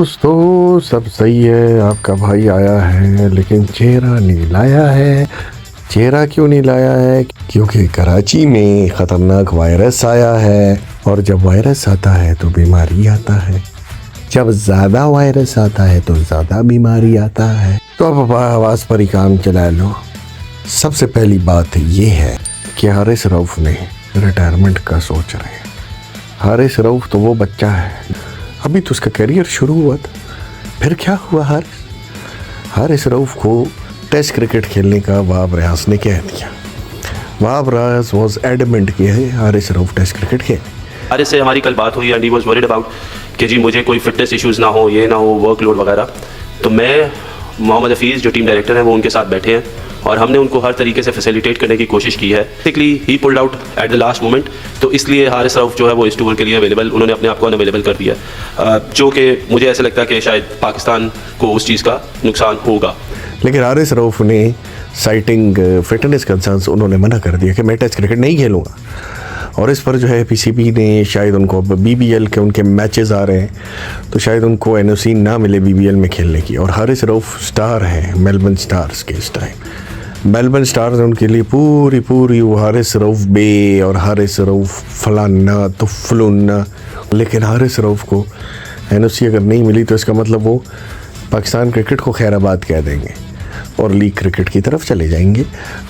दोस्तों सब सही है। आपका भाई आया है लेकिन चेहरा नहीं लाया है। चेहरा क्यों नहीं लाया है? क्योंकि कराची में ख़तरनाक वायरस आया है और जब वायरस आता है तो बीमारी आता है। जब ज़्यादा वायरस आता है तो ज़्यादा बीमारी आता है। तो अब आवाज़ पर ही काम चला लो। सबसे पहली बात ये है कि हारिस रऊफ़ ने रिटायरमेंट का सोच रहे हैं। हारिस रऊफ़ तो वो बच्चा है, अभी तो उसका करियर शुरू हुआ था। फिर क्या हुआ? हारिस रऊफ़ को टेस्ट क्रिकेट खेलने का वहाब रियाज ने कह दिया। वहाब रियाज वॉज एडमेंट कि हारिस रऊफ़ टेस्ट क्रिकेट खेले। हारिस से हमारी कल बात हुई and he was worried about कि जी मुझे कोई फिटनेस इश्यूज़ ना हो, ये ना हो, वर्कलोड वगैरह। तो मैं मोहम्मद हफीज़ जो टीम डायरेक्टर हैं वो उनके साथ बैठे हैं और हमने उनको हर तरीके से फैसिलिटेट करने की कोशिश की है। Basically he pulled out at the last moment, तो इसलिए हारिस रऊफ़ जो है वो इस टूर के लिए अवेलेबल, उन्होंने अपने आप को अनअवेलेबल कर दिया, जो कि मुझे ऐसा लगता है कि शायद पाकिस्तान को उस चीज़ का नुकसान होगा। लेकिन हारिस रऊफ़ ने साइटिंग फिटनेस कंसर्न्स उन्होंने मना कर दिया कि मैं टेस्ट क्रिकेट नहीं खेलूँगा। और इस पर जो है पीसीबी ने शायद उनको, अब बीबीएल के उनके मैचेस आ रहे हैं तो शायद उनको एनओसी ना मिले बीबीएल में खेलने की। और हारिस रऊफ़ स्टार है मेलबर्न स्टार्स के इस टाइम। मेलबर्न स्टार्स ने उनके लिए पूरी वो हारिस रऊफ़ बे और हारिस रऊफ़ फलाना तो फलूना। लेकिन हारिस रऊफ़ को एनओसी अगर नहीं मिली तो इसका मतलब वो पाकिस्तान क्रिकेट को खैराबाद कह देंगे और लीग क्रिकेट की तरफ चले जाएंगे।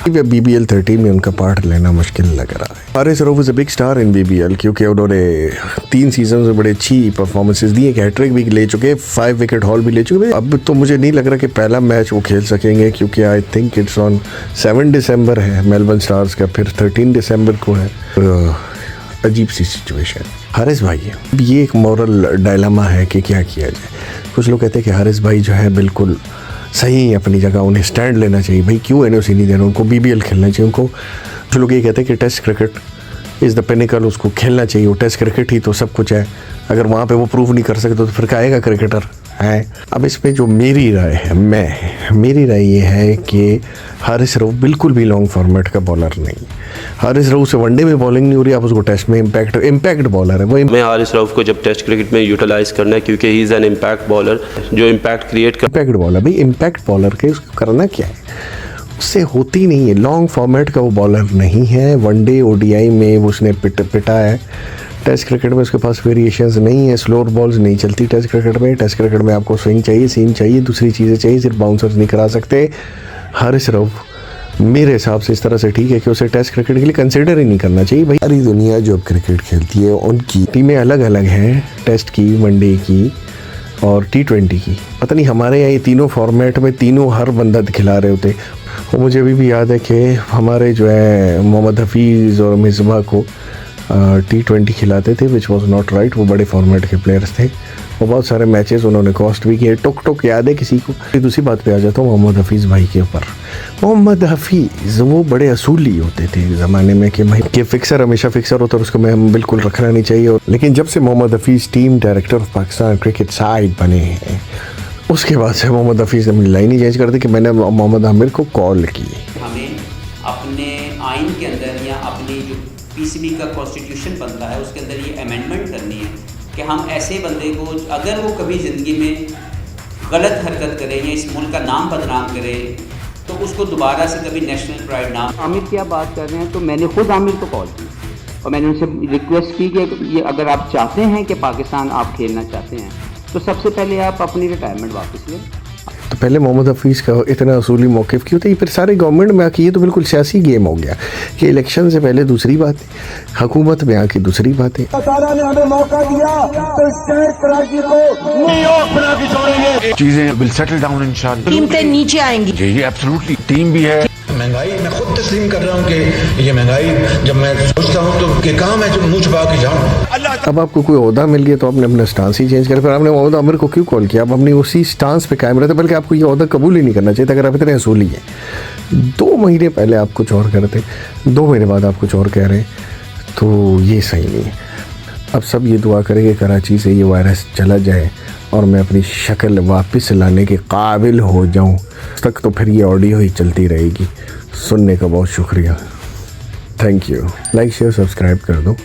बीबीएल 13 में उनका पार्ट लेना मुश्किल लग रहा है। Haris Rauf is a big star in BBL क्योंकि उन्होंने 3 सीजन में बड़े अच्छी परफॉर्मेंसेस दी। हैट्रिक भी ले चुके, 5 विकेट हॉल भी ले चुके। अब तो मुझे नहीं लग रहा कि पहला मैच वो खेल सकेंगे क्योंकि आई थिंक इट्स ऑन 7 दिसंबर है मेलबर्न स्टार्स का, फिर 13 दिसंबर को है। अजीब सी सिचुएशन। हारिस भाई है, अब ये एक मॉरल डायलेमा है कि क्या किया जाए। कुछ लोग कहते हैं कि हारिस भाई जो है बिल्कुल सही है अपनी जगह, उन्हें स्टैंड लेना चाहिए। भाई क्यों एनओसी नहीं देना, उनको बीबीएल खेलना चाहिए। उनको जो लोग ये कहते हैं कि test cricket is the pinnacle, उसको खेलना चाहिए, वो टेस्ट क्रिकेट ही तो सब कुछ है। अगर वहाँ पे वो प्रूव नहीं कर सकते तो फिर आएगा क्रिकेटर है। अब इसमें जो मेरी राय है, मेरी राय ये है कि हारिस रऊफ़ बिल्कुल भी लॉन्ग फॉर्मेट का बॉलर नहीं। हारिस रऊफ़ से वनडे में बॉलिंग नहीं हो रही, आप उसको टेस्ट में इम्पैक्ट बॉलर है वो। मैं हारिस रऊफ़ को जब टेस्ट क्रिकेट में यूटिलाइज़ करना है क्योंकि he is an impact bowler जो इम्पैक्ट क्रिएट कर। इम्पैक्ट बॉलर भाई, इम्पैक्ट बॉलर के उसको करना क्या है, उससे होती नहीं है। लॉन्ग फॉर्मेट का वो बॉलर नहीं है। वनडे ओडीआई में उसने पिटा है। टेस्ट क्रिकेट में उसके पास वेरिएशंस नहीं है, स्लोअर बॉल्स नहीं चलती टेस्ट क्रिकेट में। टेस्ट क्रिकेट में आपको स्विंग चाहिए, सीम चाहिए, दूसरी चीज़ें चाहिए, सिर्फ बाउंसर्स नहीं करा सकते। हारिस रऊफ़ मेरे हिसाब से इस तरह से ठीक है कि उसे टेस्ट क्रिकेट के लिए कंसिडर ही नहीं करना चाहिए। भाई सारी दुनिया जो क्रिकेट खेलती है उनकी टीमें अलग अलग हैं, टेस्ट की, वनडे की और T20 की। पता नहीं हमारे यहाँ ये तीनों फॉर्मेट में तीनों हर बंदा खिला रहे होते। और मुझे अभी भी याद है कि हमारे जो है मोहम्मद हफीज़ और मिसबा को T20 खिलाते थे, विच वॉज नॉट राइट। वो बड़े फॉर्मेट के प्लेयर्स थे और बहुत सारे मैचेस उन्होंने कॉस्ट भी किए। टुक याद है किसी को? दूसरी बात पे आ जाता हूँ मोहम्मद हफीज़ भाई के ऊपर। मोहम्मद हफीज़ वो बड़े असूली होते थे एक ज़माने में कि भाई कि फ़िक्सर हमेशा फ़िक्सर होता है, उसको मैं बिल्कुल रखना नहीं चाहिए। लेकिन जब से Mohammad Hafeez team director of Pakistan cricket side बने हैं उसके बाद से मोहम्मद हफीज़ ने अपनी लाइन ही चेंज कर दी कि मैंने मोहम्मद आमिर को कॉल की। हमें अपने आइन के अंदर या अपनी जो पीसीबी का कॉन्स्टिट्यूशन बनता है उसके अंदर ये अमेंडमेंट करनी है कि हम ऐसे बंदे को अगर वो कभी ज़िंदगी में गलत हरकत करे या इस मुल्क का नाम बदनाम करे तो उसको दोबारा से कभी नेशनल प्राइड ना। आमिर की आप बात कर रहे हैं तो मैंने खुद आमिर को कॉल की और मैंने उनसे रिक्वेस्ट की कि ये अगर आप चाहते हैं कि पाकिस्तान आप खेलना चाहते हैं तो सबसे पहले आप अपनी रिटायरमेंट वापस लें। तो पहले मोहम्मद हफीज़ का इतना असूली मौक़िफ़ क्यों था? ये फिर सारे गवर्नमेंट में आके ये तो बिल्कुल सियासी गेम हो गया कि इलेक्शन से पहले दूसरी बात है, हुकूमत में आके दूसरी बात है। सारा ने हमें मौका दिया तो स्टेट कराची को न्यूयॉर्क बना के छोड़ेंगे। चीजें विल सेटल डाउन इंशाल्लाह, कीमतें नीचे आएंगी। ये एब्सोल्युटली टीम भी है। महंगाई मैं खुद तस्लीम कर रहा हूँ कि ये महंगाई जब मैं सोचता हूँ तो कि काम है जो मुँह छुपा के जाऊँ। अब आपको कोई ओहदा मिल गया तो आपने अपना स्टांस ही चेंज कर। फिर आपने मोहम्मद आमिर को क्यों कॉल किया? आप अपनी उसी स्टांस पे कायम रहते, बल्कि आपको ये ओहदा कबूल ही नहीं करना चाहिए था अगर आप इतने असूली हैं। 2 महीने पहले आप कुछ और करते, 2 महीने बाद आप कुछ और कह रहे हैं, तो ये सही नहीं है। अब सब ये दुआ करें कि कराची से ये वायरस चला जाए और मैं अपनी शक्ल वापस लाने के काबिल हो जाऊं। तक तो फिर ये ऑडियो ही चलती रहेगी। सुनने का बहुत शुक्रिया, thank you. Like share subscribe कर दो।